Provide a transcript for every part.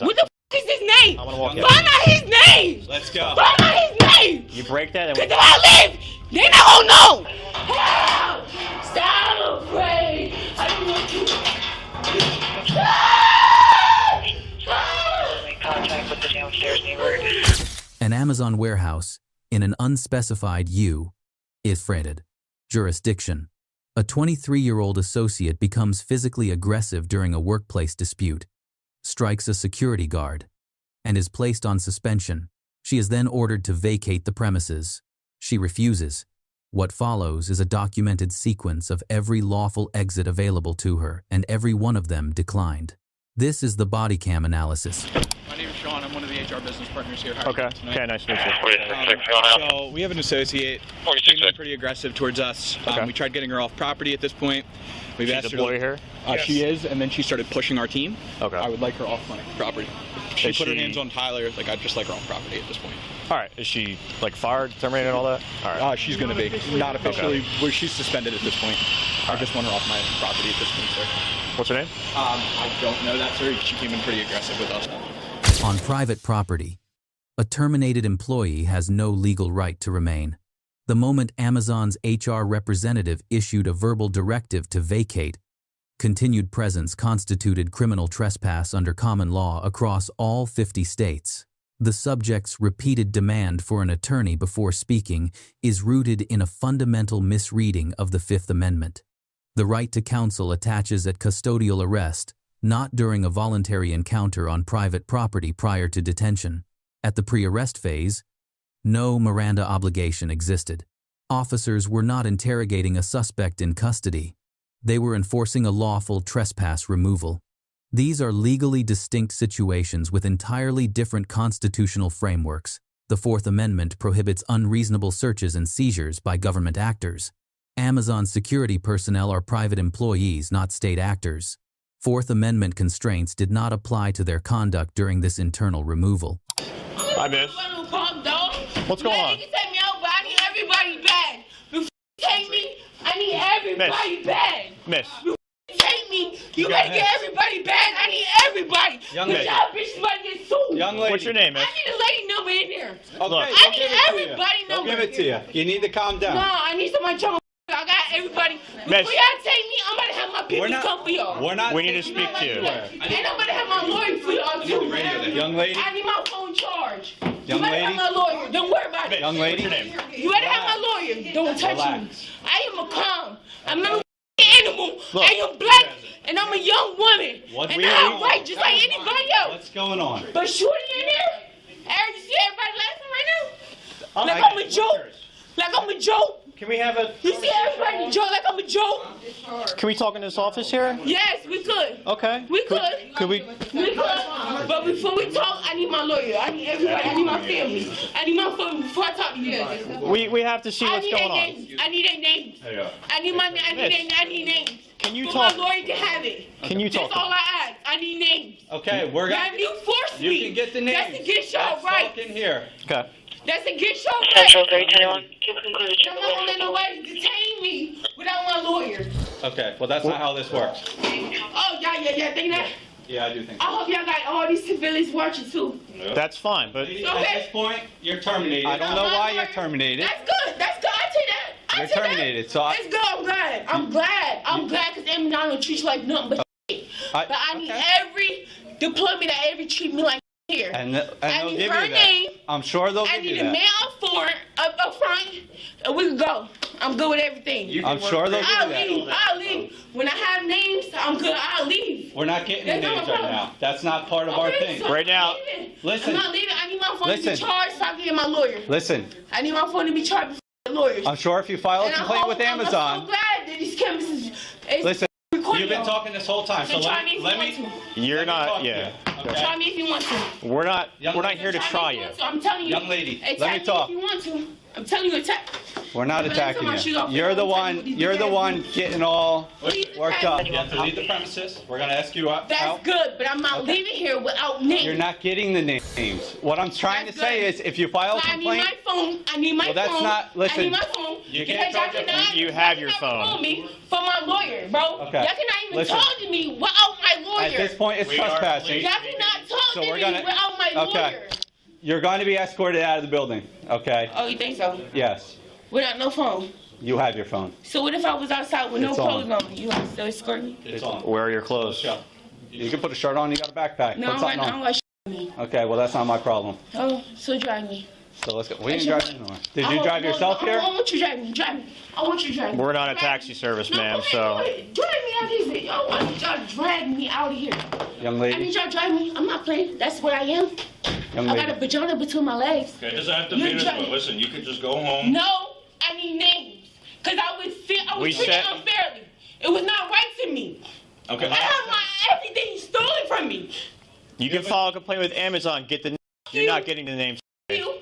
What the f is his name? I'm gonna walk Find out his name. Let's go. Find out his name. You break that and Cause if I live, they not gonna know. Help! Stop afraid. I don't want to. Make contact with the downstairs neighbor. An Amazon warehouse in an unspecified U-ifrated jurisdiction. A 23-year-old associate becomes physically aggressive during a workplace dispute, strikes a security guard, and is placed on suspension. She is then ordered to vacate the premises. She refuses. What follows is a documented sequence of every lawful exit available to her, and every one of them declined. This is the Bodycam analysis. My name is Sean. I'm one of the HR business partners here. How are okay. you tonight? Okay, nice to meet you. So we have an associate. Came in pretty aggressive towards us. Okay. We tried getting her off property at this point. We've She's asked a her employee here? Yes. She is, and then she started pushing our team. Okay. I would like her off my property. She Is put her she- hands on Tyler. Like, I'd just like her off property at this point. All right. Is she like fired, terminated, and all that? All right. She's going to be. Not officially. Well, she's suspended at this point. I just want her off my property at this point, sir. What's her name? I don't know that, sir. She came in pretty aggressive with us. On private property, a terminated employee has no legal right to remain. The moment Amazon's HR representative issued a verbal directive to vacate, continued presence constituted criminal trespass under common law across all 50 states. The subject's repeated demand for an attorney before speaking is rooted in a fundamental misreading of the Fifth Amendment. The right to counsel attaches at custodial arrest, not during a voluntary encounter on private property prior to detention. At the pre-arrest phase, no Miranda obligation existed. Officers were not interrogating a suspect in custody. They were enforcing a lawful trespass removal. These are legally distinct situations with entirely different constitutional frameworks. The Fourth Amendment prohibits unreasonable searches and seizures by government actors. Amazon security personnel are private employees, not state actors. Fourth Amendment constraints did not apply to their conduct during this internal removal. Hi, miss. What's going on? You can take me out, but I need everybody back. Before you take me, I need everybody back. Miss. Before you take me, you gotta get everybody back. I need everybody. Young lady. Y'all bitches might get sued. Young lady. What's your name, miss? I need a lady number in there. Okay, I need everybody number. They'll give it to you. You need to calm down. Nah, I need somebody to I got everybody. Before Miss. y'all take me, I'm about to have my people come for y'all. We're not. We need to speak to you. And I'm about to have my lawyer for y'all too. Young lady. I need my phone charged. Young You better lady. have my lawyer. Don't worry about it. Young lady. What's your name? You better have my lawyer. Don't touch me. Relax. I am a calm. I'm not an animal. Look. I am black and I'm a young woman. What And we- I'm white just like anybody else. What's going on? But shooting in there, you see everybody laughing right now? Oh, Like I'm a joke. Like I'm a joke. Can we have a? You see everybody joke like I'm a joke? Can we talk in this office here? Yes, we could. Okay. We could. Could we? We could. But before we talk, I need my lawyer. I need everybody. I need my family. I need my family before I talk to you. We have to see I what's need going their on. names. I need their names. I need my. I need names. Can you so talk? my lawyer can have it. Can you talk? That's all I ask. I need names. Okay, we're gonna. Now, if you force me, You can get the names. that's against y'all Let's right. talk in here. Okay. That's against y'all right. Central 321. I'm not gonna let nobody detain me without my lawyer. Okay, well that's not how this works. Oh yeah. Think that. Yeah, I do think. I hope y'all got all these civilians watching too. That's fine, but At this point, you're terminated. I don't know why you're terminated. That's good. That's good. I take that. You're terminated. So It's good. I'm glad. I'm glad because Eminem don't treat you like nothing but shit. But I need every deployment that every treat me like here. And I they'll need give her you that. name. I'm sure they'll I give you need a that. man up front, and we can go. I'm good with everything. I'm sure they'll give you that. I'll leave. When I have names, I'm good. I'll leave. We're not getting the That's not names my right problem. now. That's not part of our thing. so Right now- I'm not leaving. Listen. I'm not leaving. I need my phone to Listen. be charged so I can get my lawyer. Listen, I need my phone to be charged before the lawyers. I'm sure if you file a And I complaint hope- with I'm so Amazon, glad that these cameras is listen, recording you've been y'all. talking this whole time. So So try me if let you me. want to. you're let me talk not. to Yeah. you, okay? Try me if you want to. We're not. Young We're not lady. here to try you. So I'm telling you. Young lady, attack let me talk. If you want to. I'm telling you, attack. We're not But attacking let's you. talk about You're the you. one. You're the one getting all Please worked attack up. me. You have to leave the premises. We're gonna ask you out. That's good, but I'm not leaving here without names. You're not getting the names. What I'm trying That's to say good. is, if you file a I need complaint, my phone. I need my Well, that's phone. not- listen, I need my phone. you Because can't y'all charge it. cannot- You have your y'all phone. cannot call me for my lawyer, bro. Okay. Y'all cannot even Listen. talk to me without my lawyer. at this point, it's We are trespassing. Y'all cannot talk to we're me gonna. without my lawyer. You're going to be escorted out of the building. Okay. Oh, you think so? Yes. Without no phone. You have your phone. So what if I was outside with no It's clothes on. on? You have to still escort me? It's on. Where are your clothes? You can put a shirt on. You got a backpack. No, Put right something now I on. don't got on me. Okay. Well, that's not my problem. Oh, so drive me. So let's go. We didn't drive anywhere. Did you drive yourself here? I want you to drive me. Drive me. I want you to drive me. We're not a Drive taxi me. service, No, ma'am, go ahead, so- go ahead. Drive me out of here. I want y'all to drag me out of here. Young I lady. need y'all to drive me. I'm not playing. That's what I am. Young I got a lady. vagina between my legs. Okay, it doesn't have to You be this drive way. me. Listen, you could just go home. No, I need names. Because I We was treated said- unfairly. It was not right to me. Okay. I have my everything stolen from me. You can file a complaint with Amazon. Get the. You're not getting the names. You,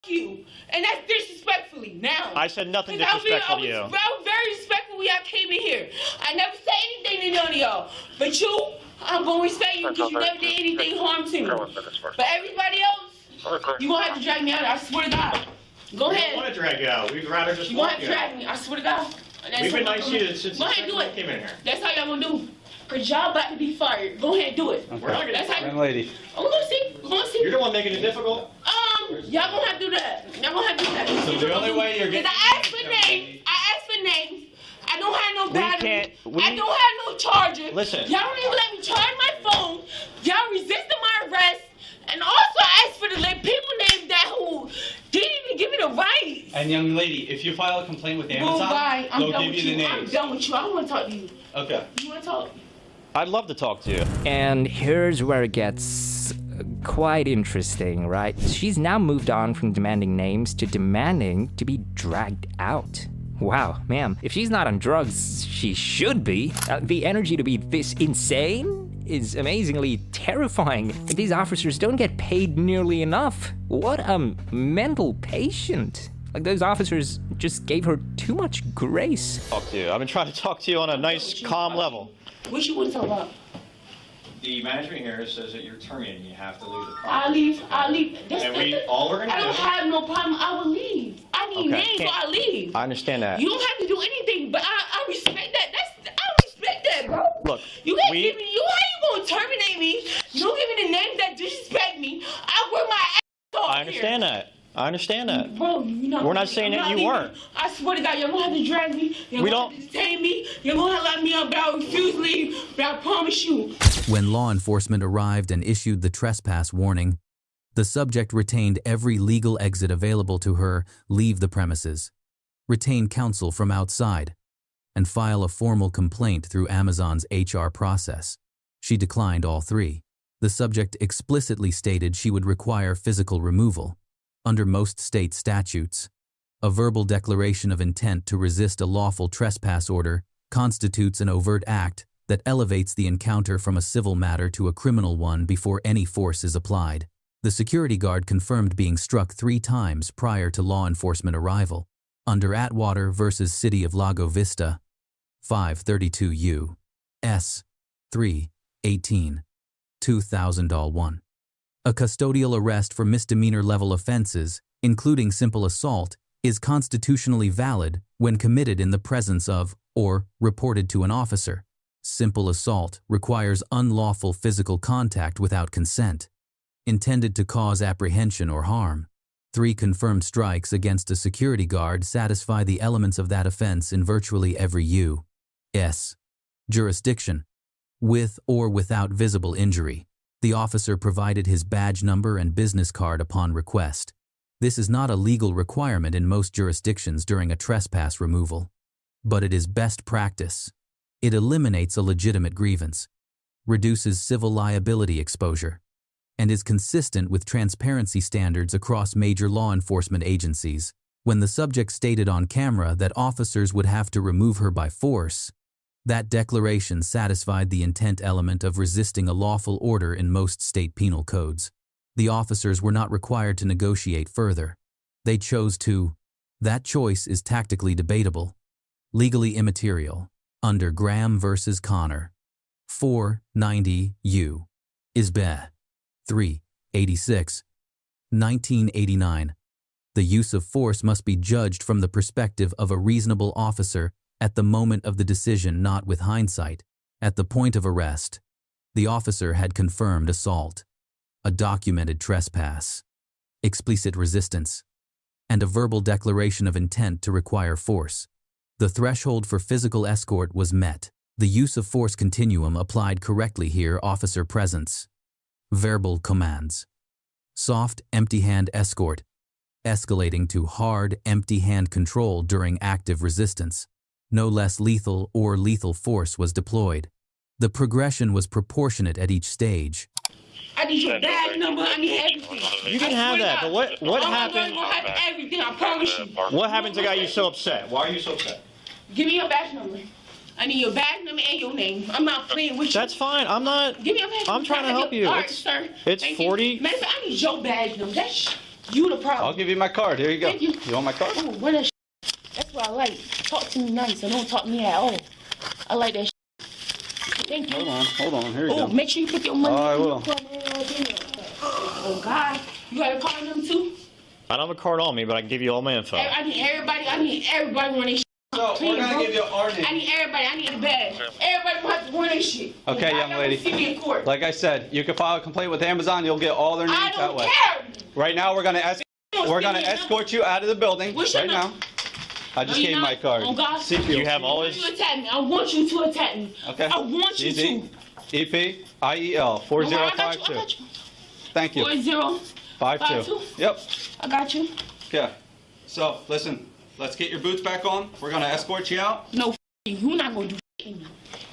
you. And that's disrespectfully now. I said nothing 'Cause disrespectful to I you. was very respectful when y'all came in here. I never said anything to none of y'all. But you, I'm going to respect you because you never did anything harm to me. But everybody else, you're going to have to drag me out. I swear to God. Go We don't ahead. want to drag you out. We'd rather just You're going to walk have to you out. drag me. I swear to God. And that's We've been what nice I'm to gonna you since Go the ahead, do second it. we came in here. That's how y'all going to do. Because y'all about to be fired. Go ahead, do it. We're not gonna. That's how Young lady. I'm going to see. I'm going to see. You're the one making it difficult. Y'all gonna have to do that. Y'all gonna have to do that. So the only way you're getting- Because I asked for names. I don't have no battery. can't- I don't have no charger. Listen. Y'all don't even let me charge my phone. Y'all resisted my arrest. And also I asked for the people names that who didn't even give me the rights. And young lady, if you file a complaint with Go Amazon, bye. I'm they'll done give with you the you. I'm names. done with you. I don't want to talk to you. Okay. You want to talk? I'd love to talk to you. And here's where it gets quite interesting, right? She's now moved on from demanding names to demanding to be dragged out. Wow, ma'am, if she's not on drugs, she should be. The energy to be this insane is amazingly terrifying. These officers don't get paid nearly enough. What a mental patient. Like, those officers just gave her too much grace. Talk to you. I've been trying to talk to you on a nice, calm level. What you want to talk about? The management here says that you're terminated. You have to leave the property. I'll leave. All we're I gonna don't do. have no problem. I will leave. I need Okay. names, so I leave. I understand that. You don't have to do anything, but I respect that. I respect that, bro. Look, You can't give me. How you gonna terminate me? You don't give me the names that disrespect me. I work my ass off I understand that. I understand that. Bro, you know, We're not saying that you weren't. I swear to God, you're gonna have to drag me. You're We gonna don't- have to detain me. You're gonna have to let me up, but I refuse to leave. But I promise you. When law enforcement arrived and issued the trespass warning, the subject retained every legal exit available to her, leave the premises, retain counsel from outside, and file a formal complaint through Amazon's HR process. She declined all three. The subject explicitly stated she would require physical removal. Under most state statutes, a verbal declaration of intent to resist a lawful trespass order constitutes an overt act that elevates the encounter from a civil matter to a criminal one before any force is applied. The security guard confirmed being struck 3 times prior to law enforcement arrival. Under Atwater v. City of Lago Vista, 532 U.S. 318, 2001. A custodial arrest for misdemeanor-level offenses, including simple assault, is constitutionally valid when committed in the presence of or reported to an officer. Simple assault requires unlawful physical contact without consent, intended to cause apprehension or harm. 3 confirmed strikes against a security guard satisfy the elements of that offense in virtually every U.S. jurisdiction, with or without visible injury. The officer provided his badge number and business card upon request. This is not a legal requirement in most jurisdictions during a trespass removal, but it is best practice. It eliminates a legitimate grievance, reduces civil liability exposure, and is consistent with transparency standards across major law enforcement agencies. When the subject stated on camera that officers would have to remove her by force, that declaration satisfied the intent element of resisting a lawful order in most state penal codes. The officers were not required to negotiate further. They chose to. That choice is tactically debatable, legally immaterial, under Graham v. Connor, 490 U. Isbe. 386. 1989. The use of force must be judged from the perspective of a reasonable officer at the moment of the decision, not with hindsight. At the point of arrest, the officer had confirmed assault. a documented trespass, explicit resistance, and a verbal declaration of intent to require force. The threshold for physical escort was met. The use of force continuum applied correctly here. Officer presence. Verbal commands. Soft, empty hand escort, escalating to hard, empty hand control during active resistance. No less lethal or lethal force was deployed. The progression was proportionate at each stage. I need your badge number. I need everything. You can have that, but what happened? I'm gonna have everything. I promise you. What happened to got you so upset? Why are you so upset? Give me your badge number. I need your badge number and your name. I'm not playing with you. That's fine. I'm not. Give me your badge number. I'm trying to help you. All right, sir. It's Thank 40. You. Matter of fact, I need your badge number. That's you the problem. I'll give you my card. Here you go. Thank you. You want my card? Oh, what that That's what I like. Talk to me nice and don't talk to me at all. I like that Thank you. Hold on. Here you go. Make sure you put your money I in will. Oh, God. You got a card number too? I don't have a card on me, but I can give you all my info. I need everybody when they So, we're gonna give you our name. I need everybody. I need a badge. Everybody will have to wear their shit. Okay, young lady. See me in court. Like I said, you can file a complaint with Amazon. You'll get all their names I that don't way. care. Right now, we're gonna escort you out of the building. What's your Right now. number? I just No, gave you're my not. card. Oh, God. CPU. You have all his. You attack me. I want you to attack me. Okay. I want you CZ, to. EPIEL 4052. Thank you. 4052. Yep. I got you. Okay. So listen, let's get your boots back on. We're gonna escort you out. No, you're not gonna do shit.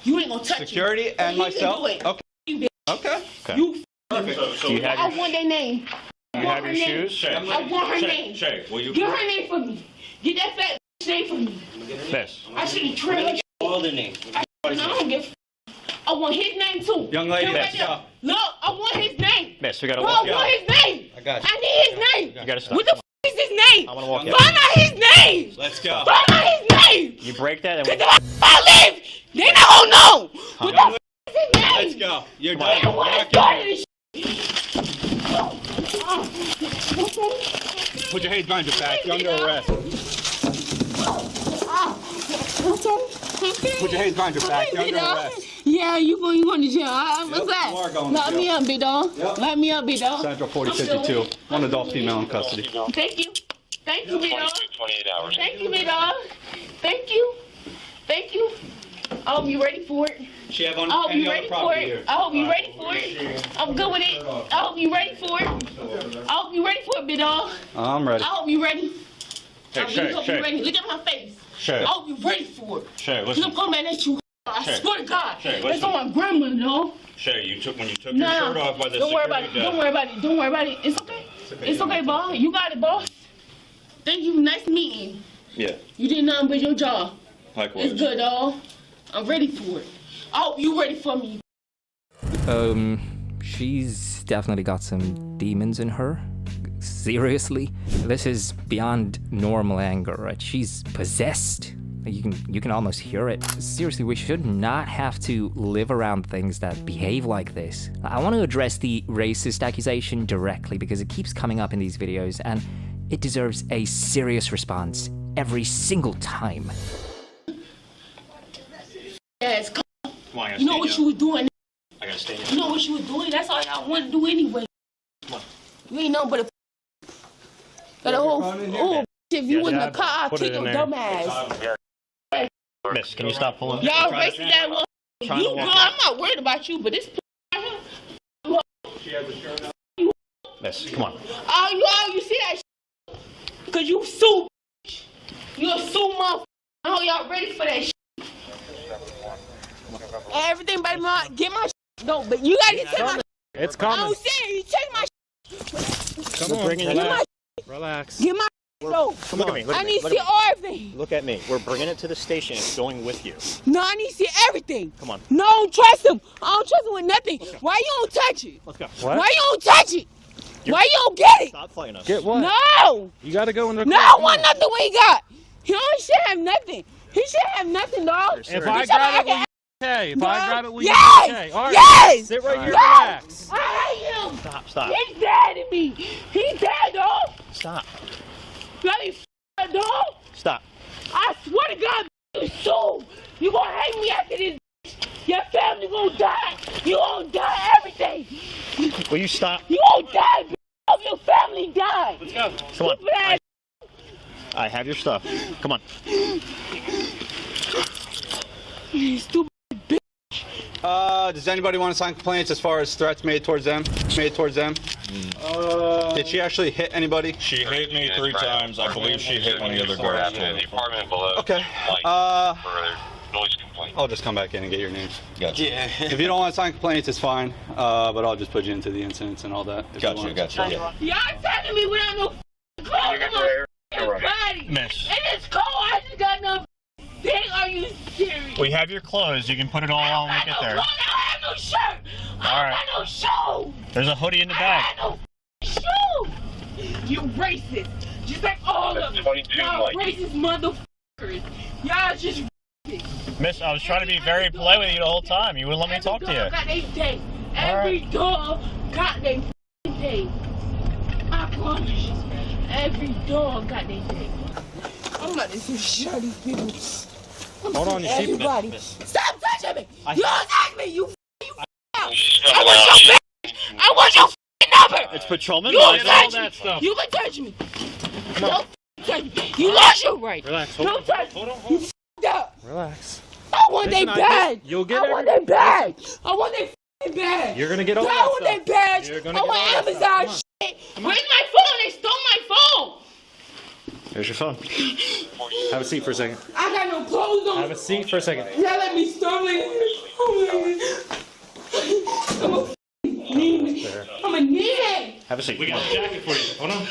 You ain't gonna touch Security it. and You can myself. do it. Okay. You bitch. Okay. You. Perfect. Do you have I your, want their name. you have your shoes? I want her name. Shay, will you? Get her name for me. Get that fat bitch name for me. Miss. I should have trained her. All the names. I don't give. I want his name too. Young lady, Come right let's there. go. Look, I want his name. Miss, we gotta Bro, I walk you want out. his name. I got you. I need his name. You gotta stop. What the is his name? I wanna walk you Find out. out his name. Let's go. Find out his name. You break that and Cause we. if I live, they not gonna know. What the is his name? Let's go. You're Come done. on. I don't wanna Back start in. this Put your hands behind your back. You're under arrest. Put your hands behind your back. You're under arrest. Yeah, you going to jail. What's Yep, that? you are going to Lock me jail. up, big dog. Yep. Lock me up, big dog. Central 4052. One adult female in custody. Thank you. Thank you, big dog. 28 hours. Thank you, big dog. Thank you. Thank you. I hope you ready for it. She have I hope any you other ready for property it. here? I hope you ready for it. I'm good with it. I hope you ready for it. I hope you ready for it, big dog. I'm ready. I hope you ready. Hey, I really Shay, hope Shay. you ready. Look at my face. Shay. I hope you ready for it. Shay, Look, listen. I'm coming at you. I Shay. swear to God. Shay, That's listen. on my grandma, dog. Shay, when you took No, your shirt off by the don't worry about security it. Don't worry about it. Don't worry about it. It's okay. It's okay, boss. You got it, boss. Thank you. Nice meeting. Yeah, You did nothing but your job. likewise. It's good, dog. I'm ready for it. I hope you ready for me. She's definitely got some demons in her. Seriously? This is beyond normal anger, right? She's possessed. You can almost hear it. Seriously, we should not have to live around things that behave like this. I want to address the racist accusation directly because it keeps coming up in these videos and it deserves a serious response every single time. Yes, Come on, I gotta you know stand what up. you were doing. I gotta stand You know what you were doing. That's all I want to do anyway. You ain't nothing but a. Got a whole. Oh, if you Yeah, in the yeah, car, I'll put kick it in your there. dumb ass. Miss, can you stop pulling? Y'all racist that one. You Trying to good. walk I'm not worried about you, but this right here. Miss, come on. All you see that shit? Cause you sue. You a sue motherfucker. I know y'all ready for that shit. Everything but my get my shit. No, but you gotta take my It's I coming. don't see it. You take my shit. Come on, Get my relax. Get my no. Look at me. Look I at need me. to see everything. Look at me. We're bringing it to the station. It's going with you. No, I need to see everything. Come on. No, I don't trust him. I don't trust him with nothing. Why you don't touch it? Let's go. Why you don't touch it? Why you don't get it? Stop fighting us. Get what? No. You gotta go in the No, I want nothing what he got. He should have nothing. He should have nothing, dog. If I grab it, will you okay? If I grab it, will you yes. okay? All right. Yes. Sit right here, Yes. relax. I hate him. Stop. He's dead to me. He's dead, dog. Stop. Let me f***, dog. Stop. I swear to God, you soon. You gonna hang me after this. Your family gonna die. You gonna die everything. Will you stop? You won't die, bitch. Hope your family die. Let's go. Come on. Stupid ass. I have your stuff. Come on. You stupid. Does anybody want to sign complaints as far as threats made towards them? Did she actually hit anybody? She hit me 3 times. I believe she hit one of the other guards too. Okay. I'll just come back in and get your names. Gotcha. Yeah. If you don't want to sign complaints, it's fine. But I'll just put you into the incidents and all that. Gotcha. Y'all telling me without no clothes on my body. Miss. And it's cold. I just got no thing. Are you serious? We have your clothes. You can put it all on when we get there. I don't have no shirt. I don't have no shoes. There's a hoodie in the I bag. don't have no shoes. You racist. Just like all of them. Y'all racist motherfuckers. Y'all just racist. Miss, I was trying to be very polite with you the whole time. You wouldn't let me talk to you. Got they day. Every dog got their day. I promise you. Every dog got their day. I'm about to show these people. Hold on, you see everybody. Stop touching me! You don't touch me! You I want your number! It's patrolman. You don't all touch that me! stuff. You can touch me! Don't touch me! You lost your right! Relax. Don't touch me! You f***ed up! Relax. I want their badge! You'll get I want their badge! I want their f***ing badge! You're gonna get all I that want their badge! You're I gonna get want all that Amazon stuff. shit! Where's my phone? They stole my phone! There's your phone. Have a seat for a second. I got no clothes on! Have a seat for a second. Y'all let me stumble in here. I'm a need. I'm a need. Have a seat. We got a jacket for you. Hold on.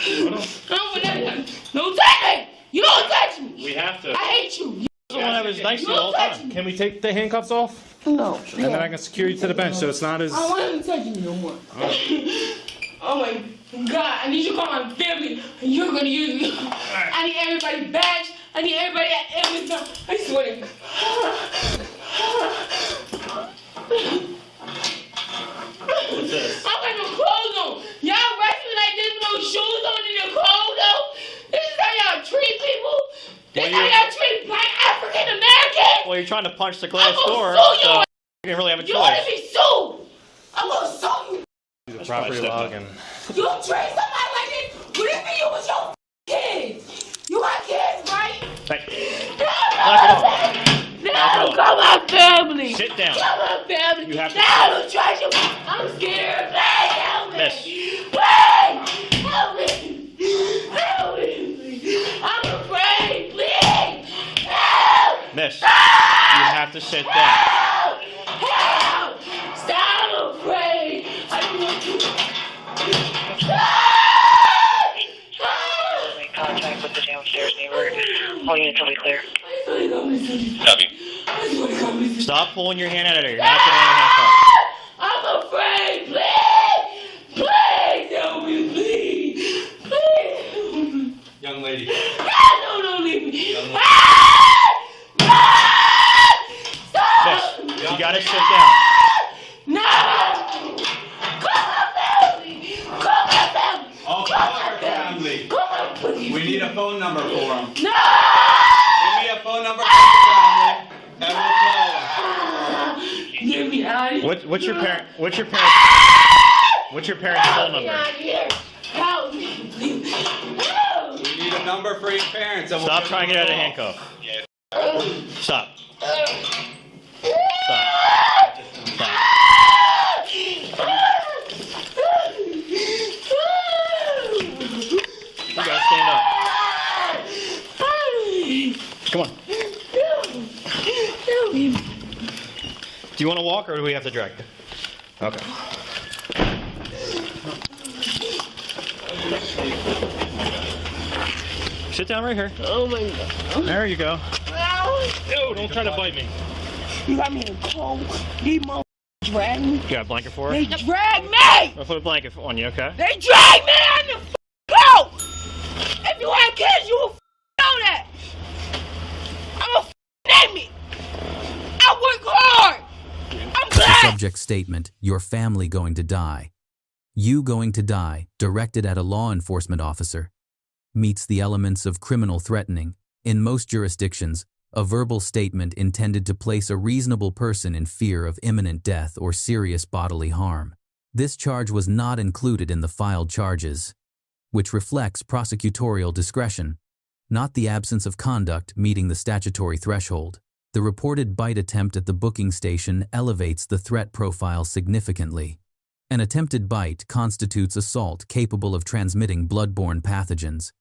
Don't touch me. You don't touch me. We have to. I hate you. You're the one that was nice to you all the time. Can we take the handcuffs off? No. And then I can secure you to the bench so it's not as... I don't want him touching me no more. Oh my God. I need you to call my family. And you're going to use me. I need everybody badge. I need everybody at Amazon. I swear to God. What's this? I got no clothes on. Y'all wrestling like this with no shoes on and your clothes on. This is how y'all treat people. This is how y'all treat black African Americans. Well, you're trying to punch the glass I'm door, gonna sue so you. you didn't really have a You want to choice. be sued? I'm gonna sue you. The property log and... You treat somebody like this. What if you was your kids? You got kids, right? Hey, No, call my family. sit down. Call my family. You have to No, don't try to. I'm scared. Please help me. Miss. Please help me. Help me. I'm afraid. Please help. Miss, you have to sit down. Help. Help. Stop. I'm afraid. I don't want to. Make contact with the downstairs neighbor. All units will be clear. Stop pulling your hand out of there. You're not getting any handcuffs. I'm afraid. Please. Please help me. Please. Please. Young lady. No, don't leave me. Stop. Miss, you gotta sit down. No. Call my family. Call my family. Oh, call our family. Call my family. We need a phone number for him. No. Give me a phone number for the family, and we'll call him. Get me out of here. What's your parent? What's your parent's phone Get me number? out of here. Help me, please. Help. We need a number for your parents. And we'll Stop give trying to them get a out of call. handcuff. Stop. Stop. You gotta stand up. Come on. Do you want to walk or do we have to drag you? Okay. Sit down right here. Oh my God. There you go. Ew, don't try to bite me. You got me in cold. These motherfuckers drag me. You got a blanket for her? They drag me. I'll put a blanket on you, okay? They drag me on the coat. If you had kids, you would know that. I'm a name it. I work hard. I'm glad. Subject statement, your family going to die. You going to die, directed at a law enforcement officer, meets the elements of criminal threatening. In most jurisdictions, a verbal statement intended to place a reasonable person in fear of imminent death or serious bodily harm. This charge was not included in the filed charges, which reflects prosecutorial discretion, not the absence of conduct meeting the statutory threshold. The reported bite attempt at the booking station elevates the threat profile significantly. An attempted bite constitutes assault capable of transmitting bloodborne pathogens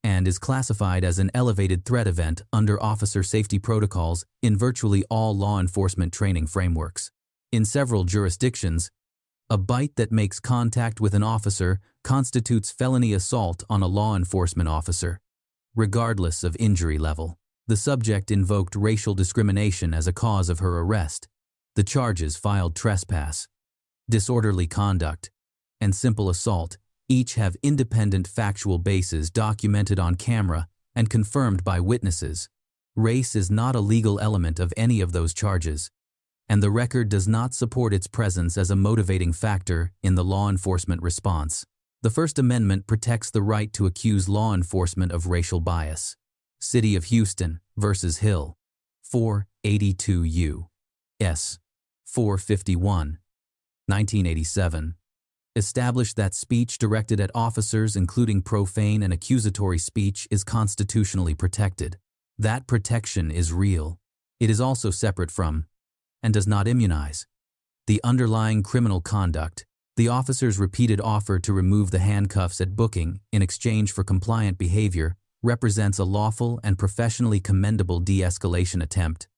and is classified as an elevated threat event under officer safety protocols in virtually all law enforcement training frameworks. In several jurisdictions, a bite that makes contact with an officer constitutes felony assault on a law enforcement officer, regardless of injury level. The subject invoked racial discrimination as a cause of her arrest. The charges filed trespass, disorderly conduct, and simple assault each have independent factual bases documented on camera and confirmed by witnesses. Race is not a legal element of any of those charges, and the record does not support its presence as a motivating factor in the law enforcement response. The First Amendment protects the right to accuse law enforcement of racial bias. City of Houston versus Hill, 482 U.S. 451, 1987, established that speech directed at officers, including profane and accusatory speech, is constitutionally protected. That protection is real. It is also separate from, and does not immunize, the underlying criminal conduct. The officer's repeated offer to remove the handcuffs at booking in exchange for compliant behavior represents a lawful and professionally commendable de-escalation attempt.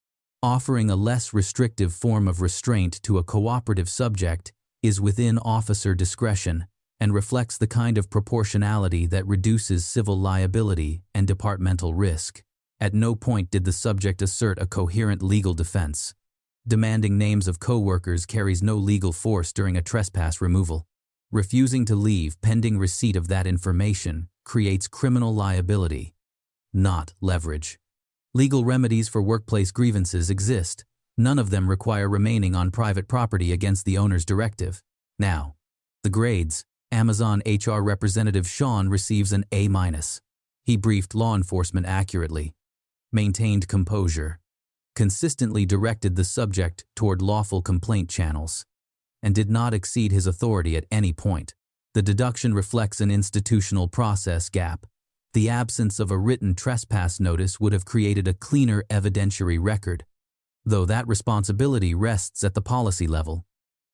Offering a less restrictive form of restraint to a cooperative subject is within officer discretion and reflects the kind of proportionality that reduces civil liability and departmental risk. At no point did the subject assert a coherent legal defense. Demanding names of co-workers carries no legal force during a trespass removal. Refusing to leave pending receipt of that information creates criminal liability, not leverage. Legal remedies for workplace grievances exist. None of them require remaining on private property against the owner's directive. Now, the grades. Amazon HR Representative Sean receives an A-. He briefed law enforcement accurately, maintained composure, consistently directed the subject toward lawful complaint channels, and did not exceed his authority at any point. The deduction reflects an institutional process gap. The absence of a written trespass notice would have created a cleaner evidentiary record, though that responsibility rests at the policy level,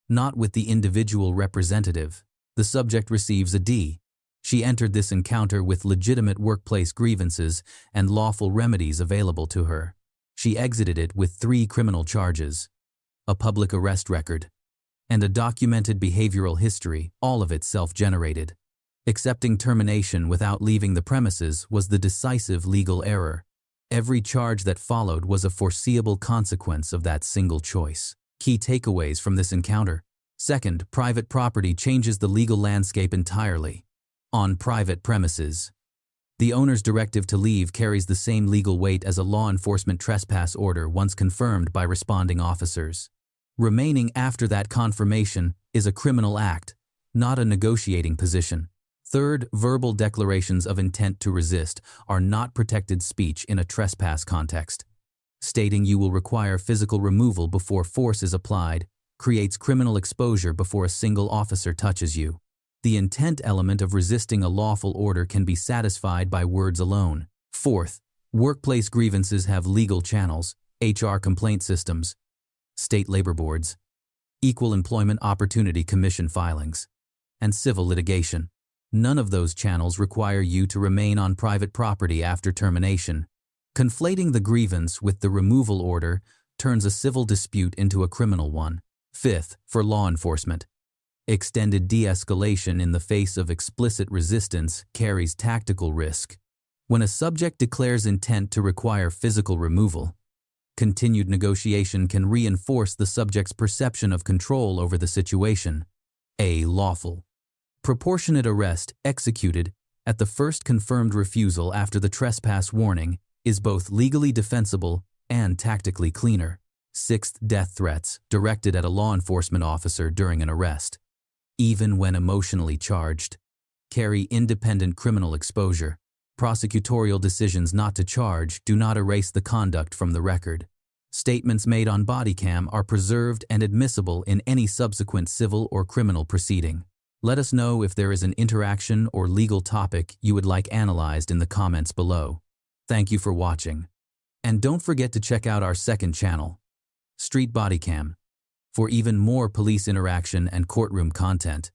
not with the individual representative. The subject receives a D. She entered this encounter with legitimate workplace grievances and lawful remedies available to her. She exited it with 3 criminal charges, a public arrest record, and a documented behavioral history, all of it self-generated. Accepting termination without leaving the premises was the decisive legal error. Every charge that followed was a foreseeable consequence of that single choice. Key takeaways from this encounter. Second, private property changes the legal landscape entirely. On private premises, the owner's directive to leave carries the same legal weight as a law enforcement trespass order once confirmed by responding officers. Remaining after that confirmation is a criminal act, not a negotiating position. Third, verbal declarations of intent to resist are not protected speech in a trespass context. Stating you will require physical removal before force is applied creates criminal exposure before a single officer touches you. The intent element of resisting a lawful order can be satisfied by words alone. Fourth, workplace grievances have legal channels, HR complaint systems, state labor boards, Equal Employment Opportunity Commission filings, and civil litigation. None of those channels require you to remain on private property after termination. Conflating the grievance with the removal order turns a civil dispute into a criminal one. Fifth, for law enforcement, extended de-escalation in the face of explicit resistance carries tactical risk. When a subject declares intent to require physical removal, continued negotiation can reinforce the subject's perception of control over the situation. A lawful, proportionate arrest executed at the first confirmed refusal after the trespass warning is both legally defensible and tactically cleaner. Sixth, death threats directed at a law enforcement officer during an arrest, even when emotionally charged, carry independent criminal exposure. Prosecutorial decisions not to charge do not erase the conduct from the record. Statements made on Bodycam are preserved and admissible in any subsequent civil or criminal proceeding. Let us know if there is an interaction or legal topic you would like analyzed in the comments below. Thank you for watching. And don't forget to check out our second channel, Street Bodycam, for even more police interaction and courtroom content.